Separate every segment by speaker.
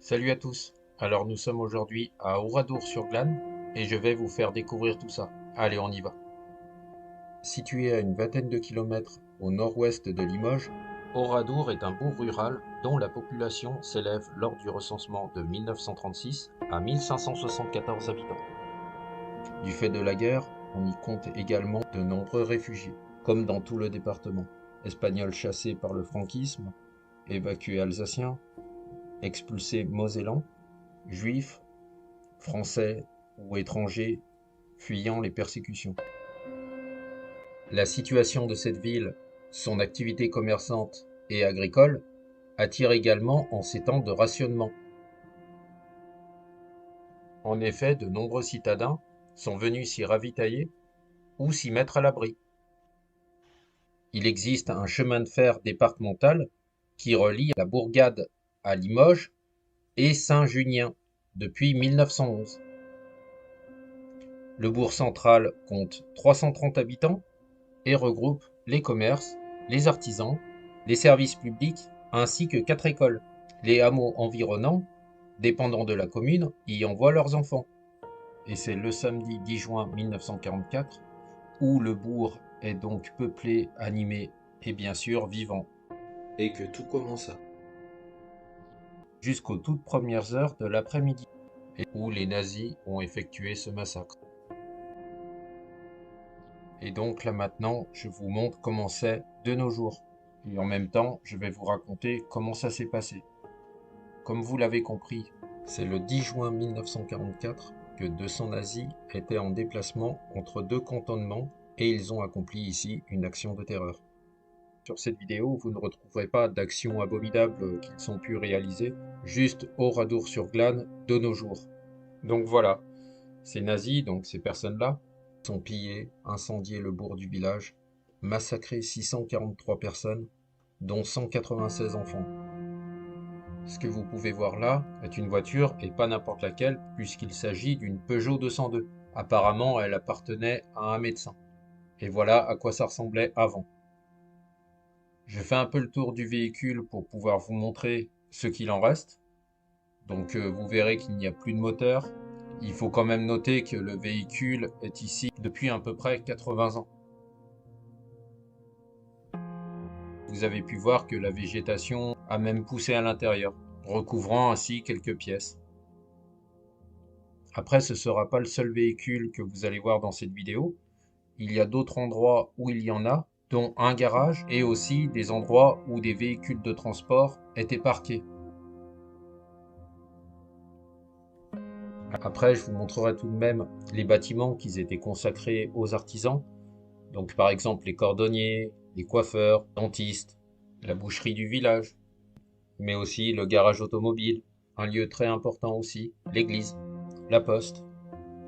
Speaker 1: Salut à tous. Alors nous sommes aujourd'hui à Oradour-sur-Glane et je vais vous faire découvrir tout ça. Allez, on y va. Situé à une vingtaine de kilomètres au nord-ouest de Limoges, Oradour est un bourg rural dont la population s'élève lors du recensement de 1936 à 1574 habitants. Du fait de la guerre, on y compte également de nombreux réfugiés, comme dans tout le département. Espagnols chassés par le franquisme, évacués alsaciens, expulsés mosellans, juifs, français ou étrangers fuyant les persécutions. La situation de cette ville, son activité commerçante et agricole, attire également en ces temps de rationnement. En effet, de nombreux citadins sont venus s'y ravitailler ou s'y mettre à l'abri. Il existe un chemin de fer départemental qui relie la bourgade à Limoges et Saint-Junien depuis 1911. Le bourg central compte 330 habitants et regroupe les commerces, les artisans, les services publics ainsi que 4 écoles. Les hameaux environnants, dépendant de la commune, y envoient leurs enfants. Et c'est le samedi 10 juin 1944 où le bourg est donc peuplé, animé et bien sûr vivant. Et que tout commença. Jusqu'aux toutes premières heures de l'après-midi, où les nazis ont effectué ce massacre. Et donc là maintenant, je vous montre comment c'est de nos jours. Et en même temps, je vais vous raconter comment ça s'est passé. Comme vous l'avez compris, c'est le 10 juin 1944 que 200 nazis étaient en déplacement entre deux cantonnements et ils ont accompli ici une action de terreur. Sur cette vidéo, vous ne retrouverez pas d'actions abominables qu'ils ont pu réaliser, juste Oradour-sur-Glane de nos jours. Donc voilà, ces nazis, donc ces personnes-là, ont pillé, incendié le bourg du village, massacré 643 personnes, dont 196 enfants. Ce que vous pouvez voir là est une voiture et pas n'importe laquelle, puisqu'il s'agit d'une Peugeot 202. Apparemment, elle appartenait à un médecin. Et voilà à quoi ça ressemblait avant. Je fais un peu le tour du véhicule pour pouvoir vous montrer ce qu'il en reste. Donc vous verrez qu'il n'y a plus de moteur. Il faut quand même noter que le véhicule est ici depuis à peu près 80 ans. Vous avez pu voir que la végétation a même poussé à l'intérieur, recouvrant ainsi quelques pièces. Après, ce ne sera pas le seul véhicule que vous allez voir dans cette vidéo. Il y a d'autres endroits où il y en a, dont un garage et aussi des endroits où des véhicules de transport étaient parqués. Après, je vous montrerai tout de même les bâtiments qui étaient consacrés aux artisans. Donc par exemple les cordonniers, les coiffeurs, dentistes, la boucherie du village, mais aussi le garage automobile, un lieu très important aussi, l'église, la poste,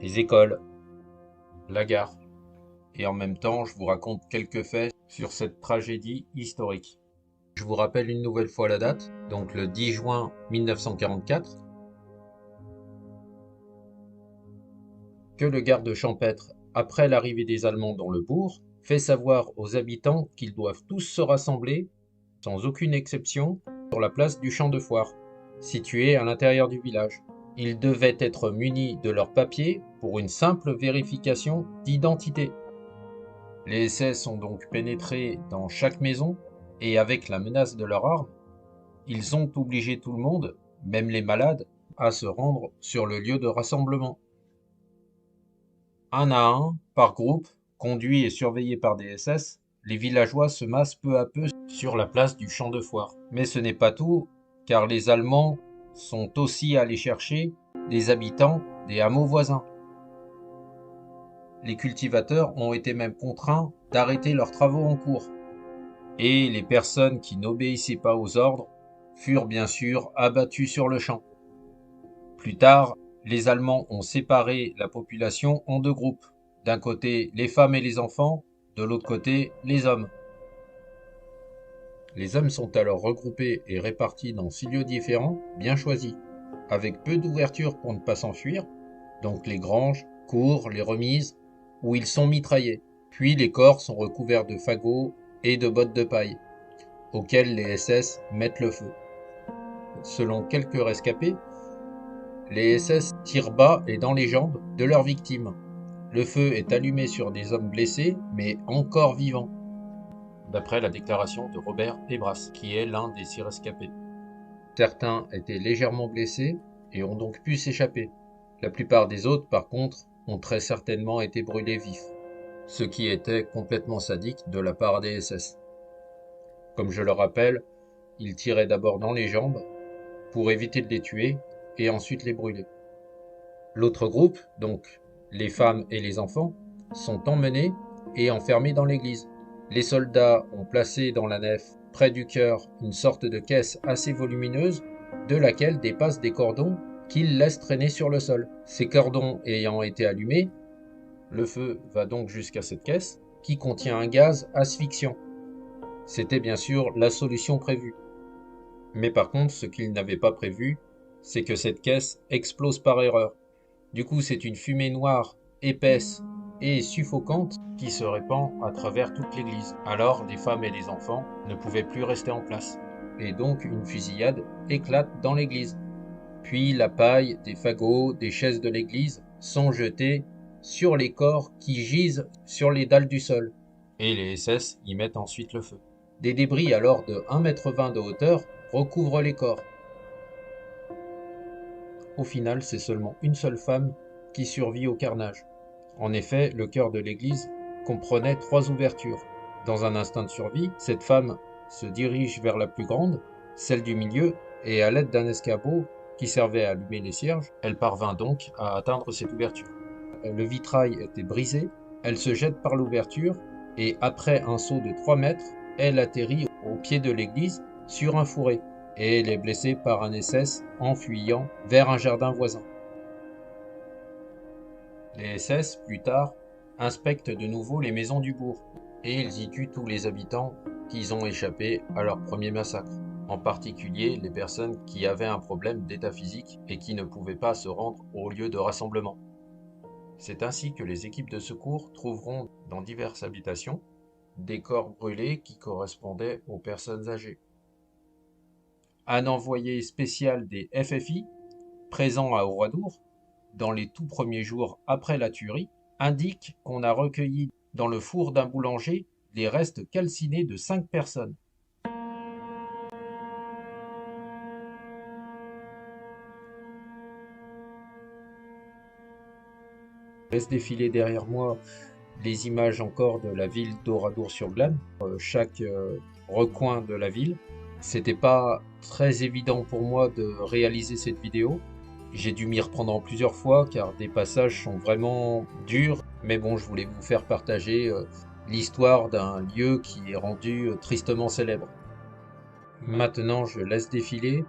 Speaker 1: les écoles, la gare. Et en même temps, je vous raconte quelques faits sur cette tragédie historique. Je vous rappelle une nouvelle fois la date, donc le 10 juin 1944, que le garde champêtre, après l'arrivée des Allemands dans le bourg, fait savoir aux habitants qu'ils doivent tous se rassembler, sans aucune exception, sur la place du champ de foire, située à l'intérieur du village. Ils devaient être munis de leurs papiers pour une simple vérification d'identité. Les SS ont donc pénétré dans chaque maison et avec la menace de leurs armes, ils ont obligé tout le monde, même les malades, à se rendre sur le lieu de rassemblement. Un à un, par groupe, conduits et surveillés par des SS, les villageois se massent peu à peu sur la place du champ de foire. Mais ce n'est pas tout, car les Allemands sont aussi allés chercher les habitants des hameaux voisins. Les cultivateurs ont été même contraints d'arrêter leurs travaux en cours. Et les personnes qui n'obéissaient pas aux ordres furent bien sûr abattues sur le champ. Plus tard, les Allemands ont séparé la population en deux groupes. D'un côté, les femmes et les enfants, de l'autre côté, les hommes. Les hommes sont alors regroupés et répartis dans 6 lieux différents, bien choisis, avec peu d'ouverture pour ne pas s'enfuir, donc les granges, cours, les remises, où ils sont mitraillés. Puis les corps sont recouverts de fagots et de bottes de paille, auxquels les SS mettent le feu. selon quelques rescapés, les SS tirent bas et dans les jambes de leurs victimes. Le feu est allumé sur des hommes blessés, mais encore vivants, d'après la déclaration de Robert Ebras, qui est l'un des 6 rescapés. Certains étaient légèrement blessés et ont donc pu s'échapper. La plupart des autres, par contre, ont très certainement été brûlés vifs, ce qui était complètement sadique de la part des SS. Comme je le rappelle, ils tiraient d'abord dans les jambes pour éviter de les tuer et ensuite les brûler. L'autre groupe, donc les femmes et les enfants, sont emmenés et enfermés dans l'église. Les soldats ont placé dans la nef, près du chœur, une sorte de caisse assez volumineuse de laquelle dépassent des cordons qu'ils laissent traîner sur le sol. Ces cordons ayant été allumés, le feu va donc jusqu'à cette caisse qui contient un gaz asphyxiant. C'était bien sûr la solution prévue. Mais par contre, ce qu'ils n'avaient pas prévu, c'est que cette caisse explose par erreur. Du coup, c'est une fumée noire, épaisse et suffocante qui se répand à travers toute l'église. Alors, les femmes et les enfants ne pouvaient plus rester en place. Et donc, une fusillade éclate dans l'église. Puis, la paille, des fagots, des chaises de l'église sont jetés sur les corps qui gisent sur les dalles du sol. Et les SS y mettent ensuite le feu. Des débris alors de 1,20 m de hauteur recouvrent les corps. Au final, c'est seulement une seule femme qui survit au carnage. En effet, le chœur de l'église comprenait 3 ouvertures. Dans un instinct de survie, cette femme se dirige vers la plus grande, celle du milieu, et à l'aide d'un escabeau qui servait à allumer les cierges, elle parvint donc à atteindre cette ouverture. Le vitrail était brisé, elle se jette par l'ouverture, et après un saut de 3 mètres, elle atterrit au pied de l'église sur un fourré. Et elle est blessée par un SS en fuyant vers un jardin voisin. Les SS, plus tard, inspectent de nouveau les maisons du bourg, et ils y tuent tous les habitants qui ont échappé à leur premier massacre, en particulier les personnes qui avaient un problème d'état physique et qui ne pouvaient pas se rendre au lieu de rassemblement. C'est ainsi que les équipes de secours trouveront dans diverses habitations des corps brûlés qui correspondaient aux personnes âgées. Un envoyé spécial des FFI, présent à Oradour, dans les tout premiers jours après la tuerie, indique qu'on a recueilli dans le four d'un boulanger les restes calcinés de 5 personnes. Je laisse défiler derrière moi les images encore de la ville d'Oradour-sur-Glane, chaque recoin de la ville. C'était pas très évident pour moi de réaliser cette vidéo. J'ai dû m'y reprendre plusieurs fois car des passages sont vraiment durs. Mais bon, je voulais vous faire partager l'histoire d'un lieu qui est rendu tristement célèbre. Maintenant, je laisse défiler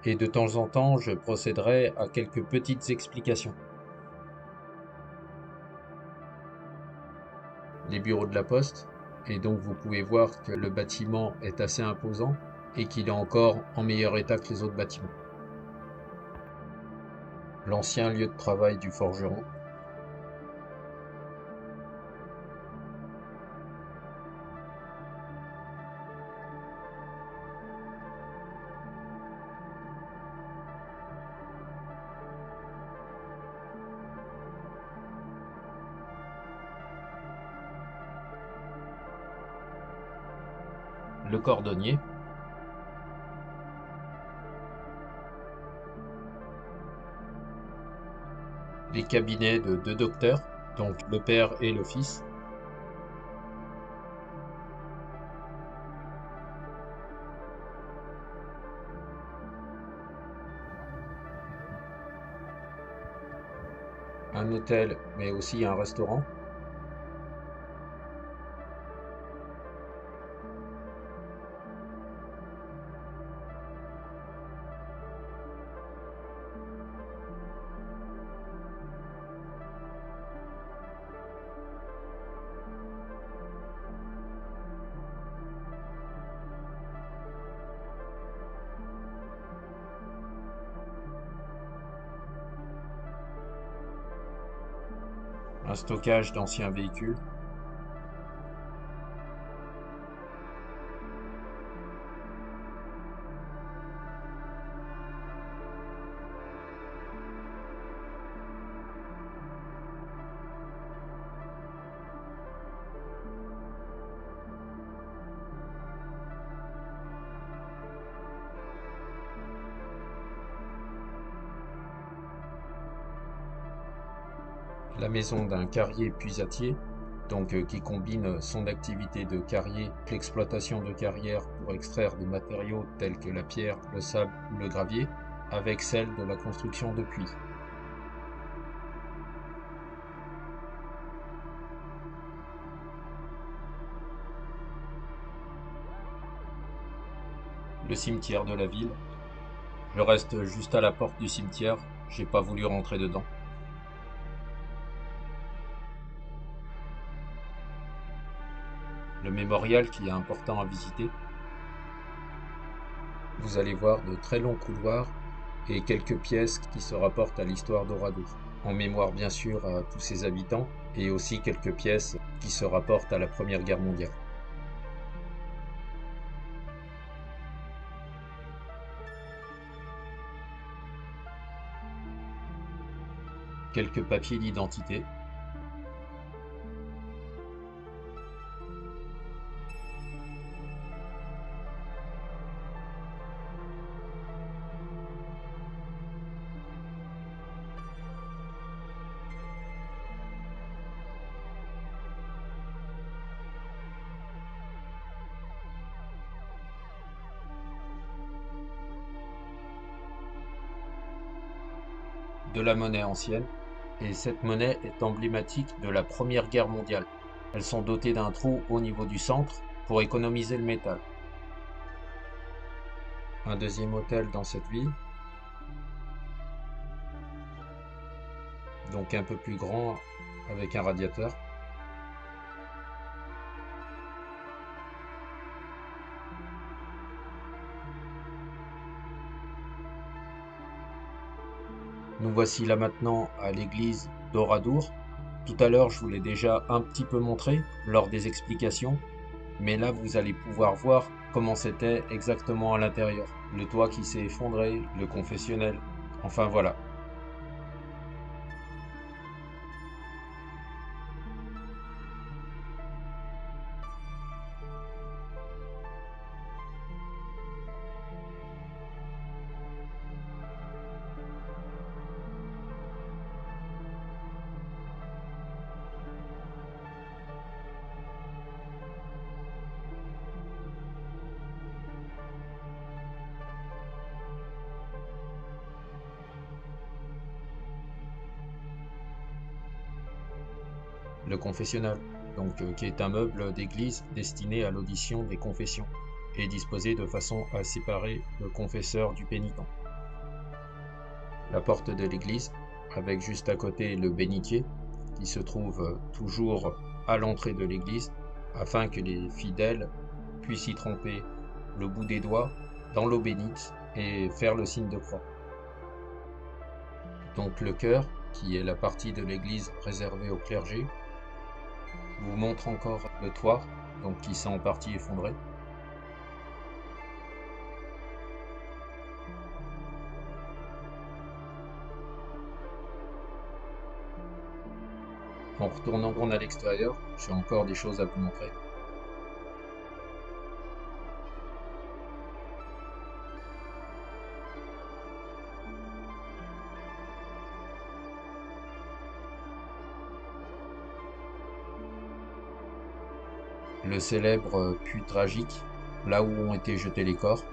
Speaker 1: et de temps en temps, je procéderai à quelques petites explications. Les bureaux de la poste, et donc vous pouvez voir que le bâtiment est assez imposant et qu'il est encore en meilleur état que les autres bâtiments. L'ancien lieu de travail du forgeron. Le cordonnier. Les cabinets de 2 docteurs, donc le père et le fils. Un hôtel, mais aussi un restaurant. Un stockage d'anciens véhicules. la maison d'un carrier puisatier, donc qui combine son activité de carrier, l'exploitation de carrière pour extraire des matériaux tels que la pierre, le sable ou le gravier, avec celle de la construction de puits. Le cimetière de la ville. Je reste juste à la porte du cimetière, j'ai pas voulu rentrer dedans. Le mémorial qui est important à visiter. Vous allez voir de très longs couloirs et quelques pièces qui se rapportent à l'histoire d'Oradour. En mémoire bien sûr à tous ses habitants et aussi quelques pièces qui se rapportent à la Première Guerre mondiale. Quelques papiers d'identité. De la monnaie ancienne. Et cette monnaie est emblématique de la Première Guerre mondiale. Elles sont dotées d'un trou au niveau du centre pour économiser le métal. Un deuxième hôtel dans cette ville, donc un peu plus grand avec un radiateur. Nous voici là maintenant à l'église d'Oradour. Tout à l'heure, je vous l'ai déjà un petit peu montré lors des explications, mais là, vous allez pouvoir voir comment c'était exactement à l'intérieur. Le toit qui s'est effondré, le confessionnal. Enfin voilà. Le confessionnal, qui est un meuble d'église destiné à l'audition des confessions et disposé de façon à séparer le confesseur du pénitent. La porte de l'église, avec juste à côté le bénitier, qui se trouve toujours à l'entrée de l'église, afin que les fidèles puissent y tremper le bout des doigts dans l'eau bénite et faire le signe de croix. Donc le chœur, qui est la partie de l'église réservée au clergé, vous montre encore le toit, qui s'est en partie effondré. En retournant à l'extérieur, j'ai encore des choses à vous montrer. Le célèbre puits tragique, là où ont été jetés les corps.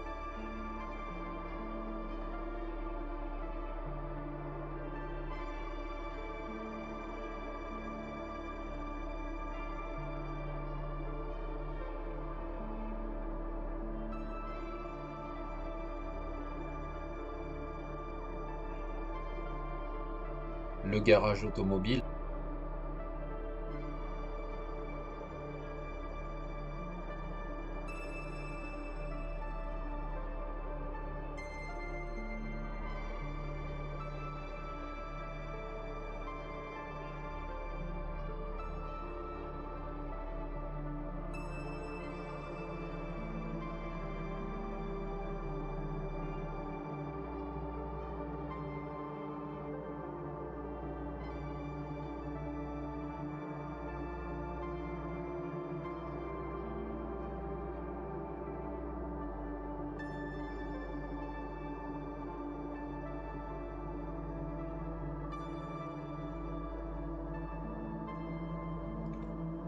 Speaker 1: Le garage automobile.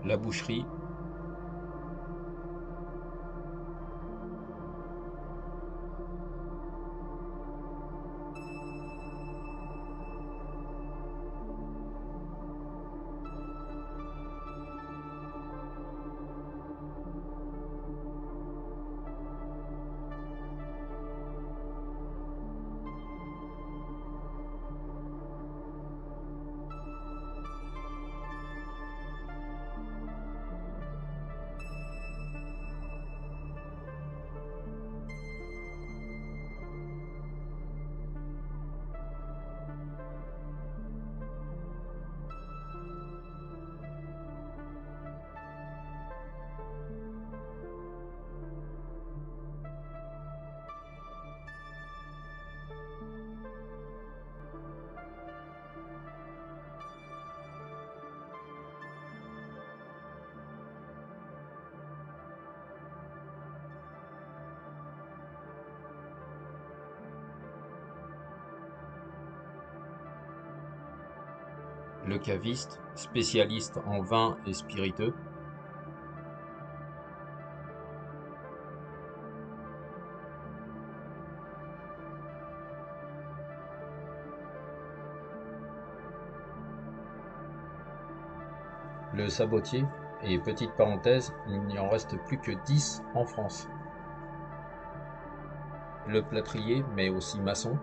Speaker 1: la boucherie, le caviste, spécialiste en vins et spiritueux, le sabotier, et petite parenthèse, il n'y en reste plus que 10 en France, le plâtrier, mais aussi maçon,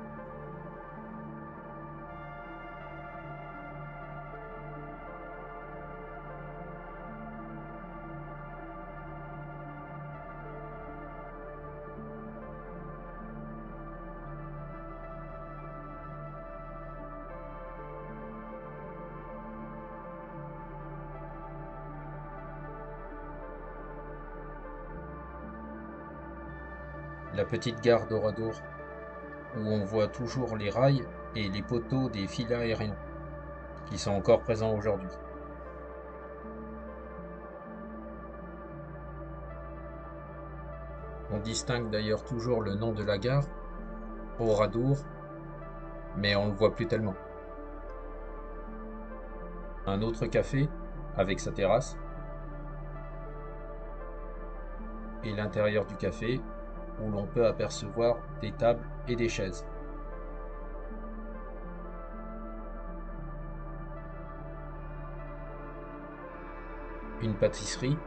Speaker 1: la petite gare d'Oradour, où on voit toujours les rails et les poteaux des fils aériens, qui sont encore présents aujourd'hui. On distingue d'ailleurs toujours le nom de la gare, Oradour, mais on ne le voit plus tellement. Un autre café, avec sa terrasse, et l'intérieur du café, où l'on peut apercevoir des tables et des chaises. Une pâtisserie,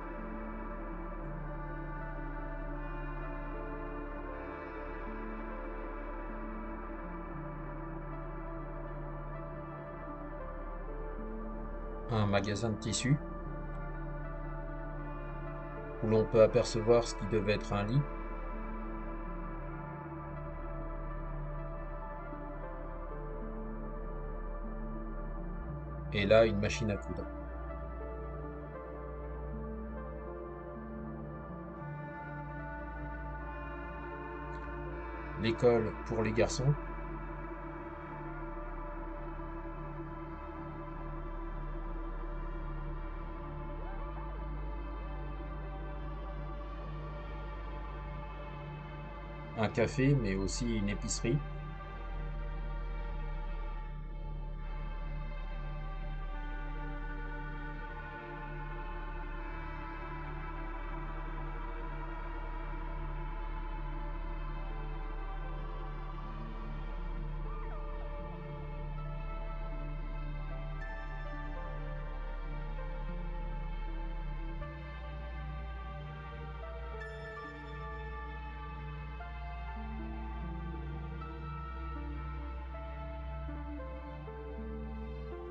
Speaker 1: un magasin de tissus, où l'on peut apercevoir ce qui devait être un lit, et là une machine à coudre. L'école pour les garçons, un café mais aussi une épicerie,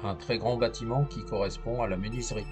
Speaker 1: un très grand bâtiment qui correspond à la menuiserie.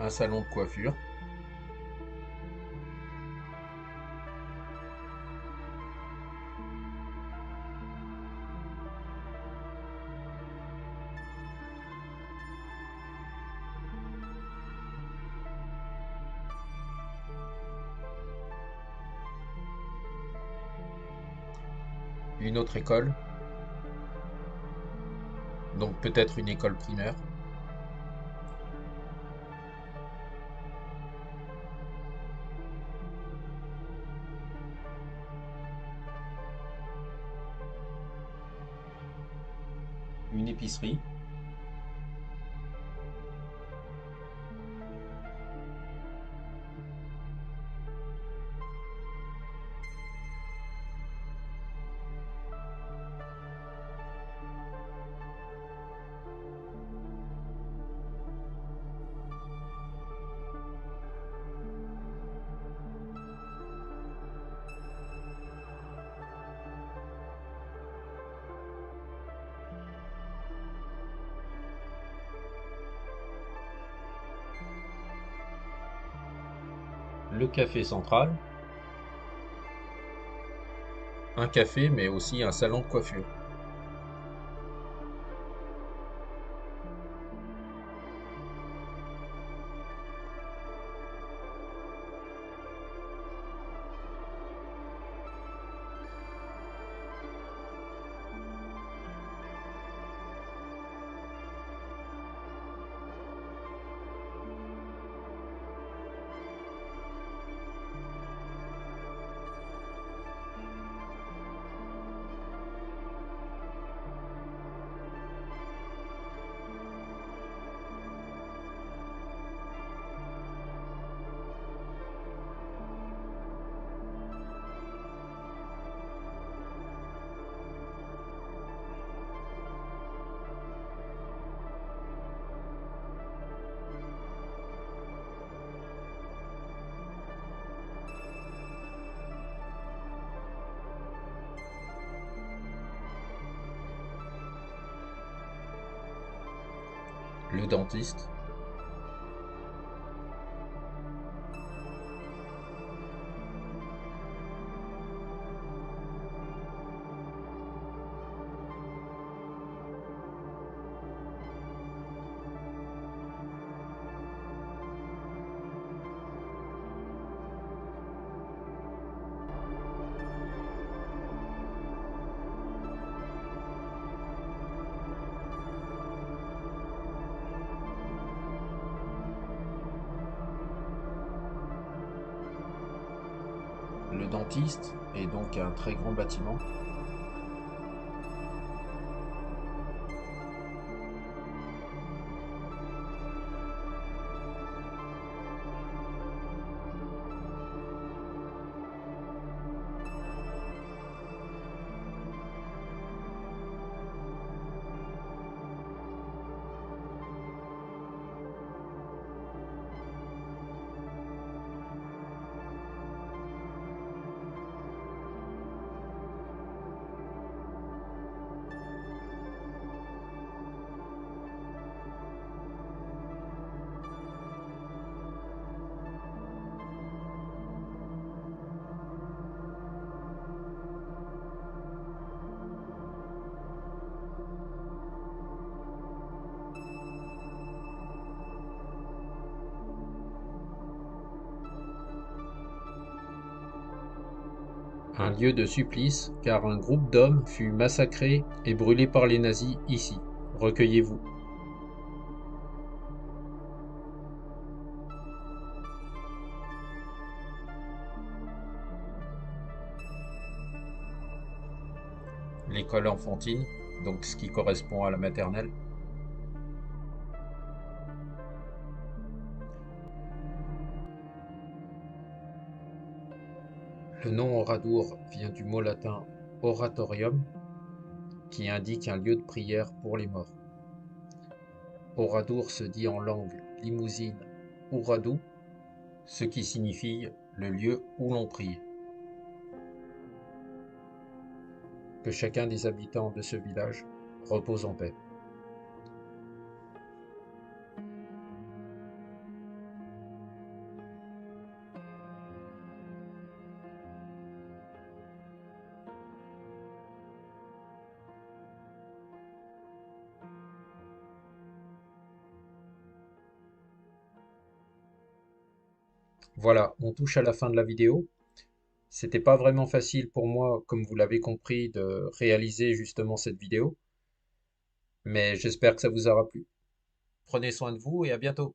Speaker 1: un salon de coiffure. Une autre école, donc peut-être une école primaire. Une épicerie. Le café central, un café mais aussi un salon de coiffure. Le dentiste, le dentiste est donc un très grand bâtiment. Un lieu de supplice, car un groupe d'hommes fut massacré et brûlé par les nazis ici. Recueillez-vous. L'école enfantine, donc ce qui correspond à la maternelle. Le nom Oradour vient du mot latin oratorium, qui indique un lieu de prière pour les morts. Oradour se dit en langue limousine Ouradou, ce qui signifie le lieu où l'on prie. Que chacun des habitants de ce village repose en paix. Voilà, on touche à la fin de la vidéo. C'était pas vraiment facile pour moi, comme vous l'avez compris, de réaliser justement cette vidéo, mais j'espère que ça vous aura plu. Prenez soin de vous et à bientôt.